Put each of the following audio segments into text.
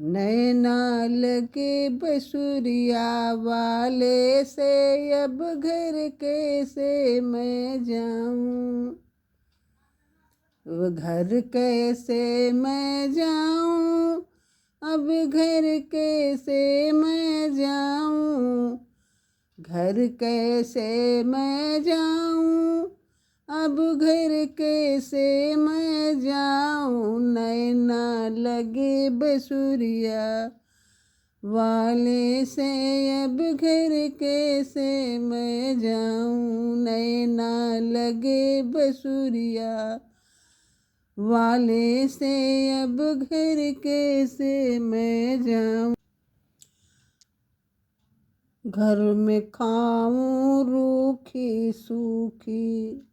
नैना लगे बसुरिया वाले से, अब घर कैसे मैं जाऊं, घर कैसे मैं जाऊं, अब घर कैसे मैं जाऊं, घर कैसे मैं जाऊं, अब घर कैसे मैं जाऊं। नैना लगे बसुरिया वाले से, अब घर कैसे मैं जाऊं। नैना लगे बसुरिया वाले से, अब घर कैसे मैं जाऊं। घर में खाऊं रूखी सूखी,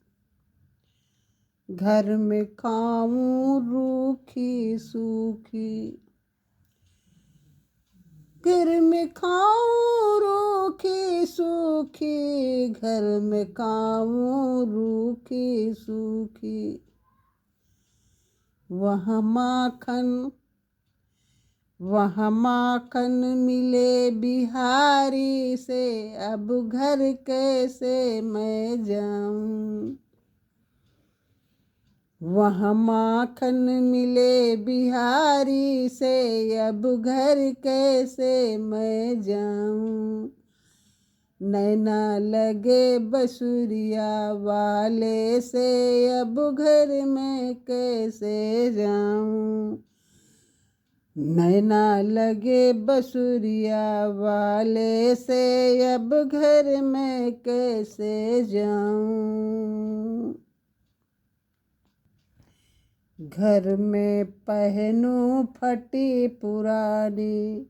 घर में खाऊं रूखी सूखी, घर में खाऊं रूखी सूखी, घर में खाऊं रूखी सूखी। वहाँ माखन मिले बिहारी से, अब घर कैसे मैं जाऊं। वहाँ माखन मिले बिहारी से, अब घर कैसे मैं जाऊं। नैना लगे बसुरिया वाले से, अब घर में कैसे जाऊं। नैना लगे बसुरिया वाले से, अब घर में कैसे जाऊं। घर में पहनूं फटी पुरानी,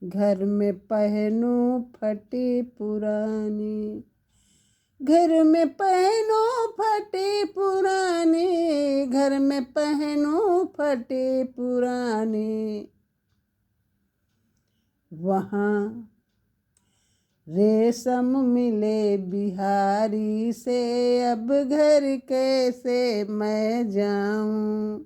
घर में पहनूं फटी पुरानी, घर में पहनूं फटी पुरानी, घर में पहनूं फटी पुरानी। वहाँ रेशम मिले बिहारी से, अब घर कैसे मैं जाऊं।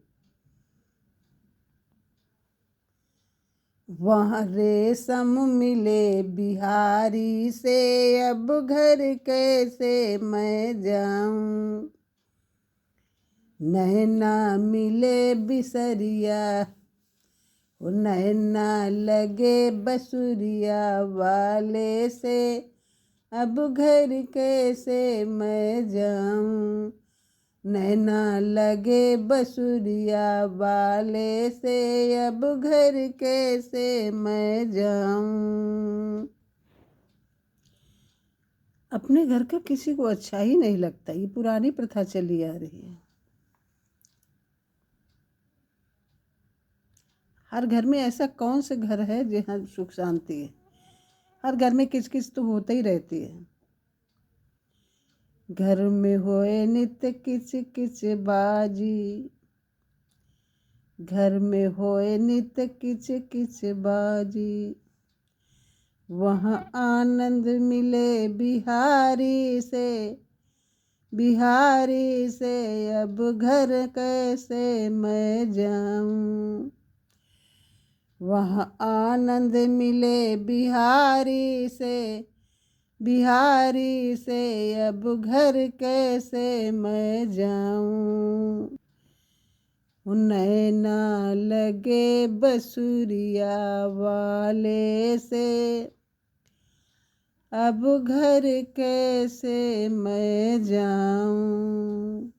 वहाँ रेशम मिले बिहारी से, अब घर कैसे मैं जाऊं। नैना मिले बिसरिया, नैना लगे बसुरिया वाले से, अब घर कैसे मैं जाऊं। नैना लगे बसुरिया वाले से, अब घर कैसे मैं जाऊं। अपने घर का किसी को अच्छा ही नहीं लगता, ये पुरानी प्रथा चली आ रही है। हर घर में ऐसा कौन से घर है जहाँ सुख शांति है। हर घर में किच किच तो होता ही रहती है। घर में होए नित्य किच किच बाजी, घर में होए नित्य किच किच बाजी। वहाँ आनंद मिले बिहारी से, बिहारी से, अब घर कैसे मैं जाऊं। वहाँ आनंद मिले बिहारी से, बिहारी से, अब घर कैसे मैं जाऊं। नैना लगे बसुरिया वाले से, अब घर कैसे मैं जाऊं।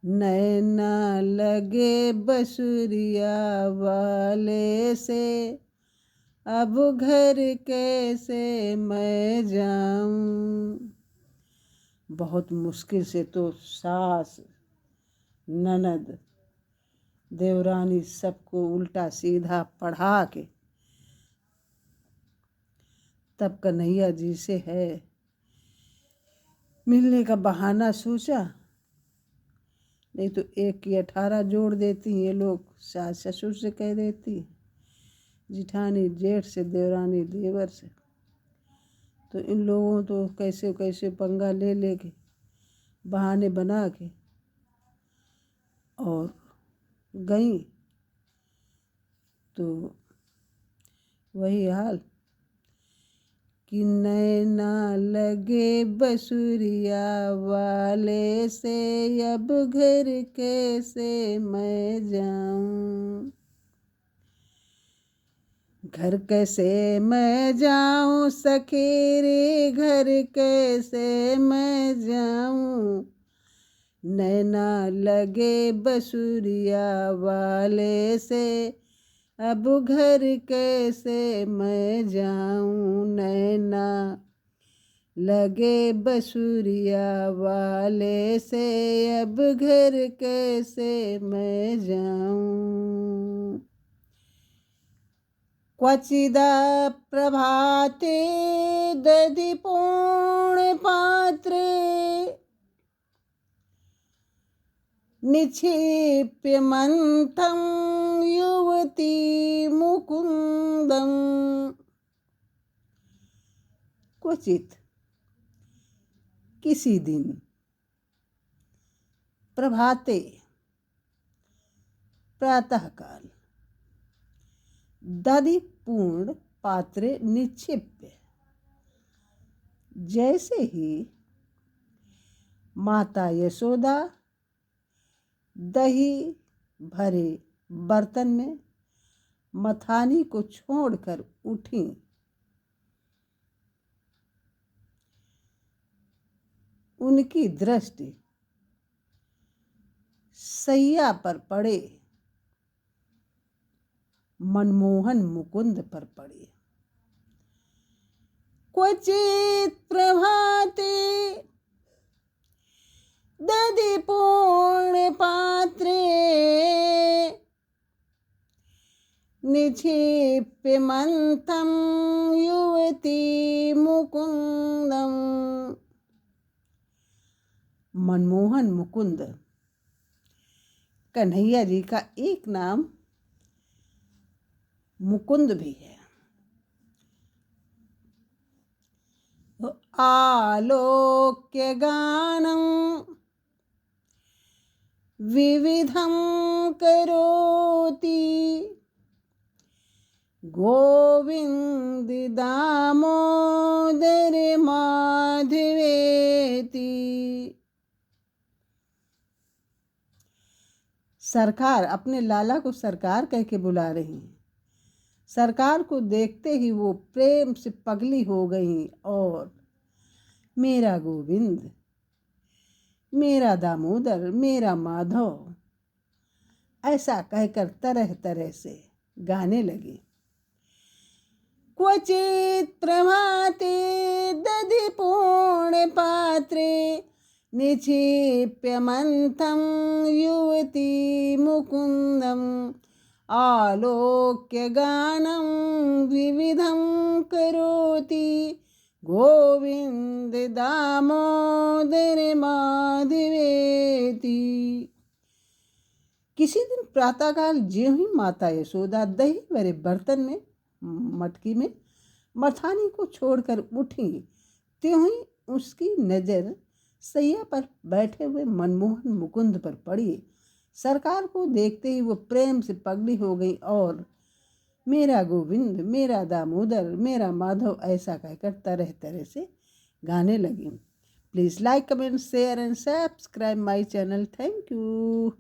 नैना लगे बसुरिया वाले से, अब घर कैसे मैं जाऊं। बहुत मुश्किल से तो सास, ननद, देवरानी सबको उल्टा सीधा पढ़ा के तब कन्हैया जी से है मिलने का बहाना सोचा। नहीं तो 1 की 18 जोड़ देती ये लोग। सास ससुर से कह देती, जिठानी जेठ से, देवरानी देवर से। तो इन लोगों तो कैसे कैसे पंगा ले लेके, बहाने बना के और गई तो वही हाल कि नैना लगे बसुरिया वाले से, अब घर कैसे मैं जाऊं, घर कैसे मैं जाऊं सखेरे, घर कैसे मैं जाऊं, नैना लगे बसुरिया वाले से, अब घर कैसे मैं जाऊं, नैना लगे बसुरिया वाले से, अब घर कैसे मैं जाऊं। क्वचिदा प्रभाते दधिपूर्ण पात्रे, निक्षिप्य मंथं युवती मुकुंदम। क्वचित किसी दिन, प्रभाते प्रातःकाल, दधिपूर्ण पात्रे निक्षिप्य, जैसे ही माता यशोदा दही भरे बर्तन में मथानी को छोड़कर उठी, उनकी दृष्टि सैया पर पड़े मनमोहन मुकुंद पर पड़े। क्वचित प्रभाते दधिपूर्ण पात्रे, निक्षिप्य मंथं युवती मुकुंदम। मनमोहन मुकुंद कन्हैया जी का एक नाम मुकुंद भी है। आलोक्य गानम विविधं करोति, गोविंद दामोदर माधवेति। सरकार अपने लाला को सरकार कह के बुला रही हैं। सरकार को देखते ही वो प्रेम से पगली हो गई और मेरा गोविंद, मेरा दामोदर, मेरा माधव, ऐसा कहकर तरह तरह से गाने लगे। क्वचित प्रभाते दधिपूर्ण पात्रे, निक्षिप्य मंथं युवती मुकुंदम। आलोक्य गानं विविधं करोति, गोविंद दामोदर माधवेति। किसी दिन प्रातःकाल ज्यों ही माता यशोदा दही भरे बर्तन में मटकी में मथानी को छोड़कर उठी, त्यों ही उसकी नज़र सैया पर बैठे हुए मनमोहन मुकुंद पर पड़ी। सरकार को देखते ही वो प्रेम से पगली हो गई और मेरा गोविंद, मेरा दामोदर, मेरा माधव, ऐसा कहकर तरह तरह से गाने लगी। Please like, comment, share and subscribe my channel. Thank you.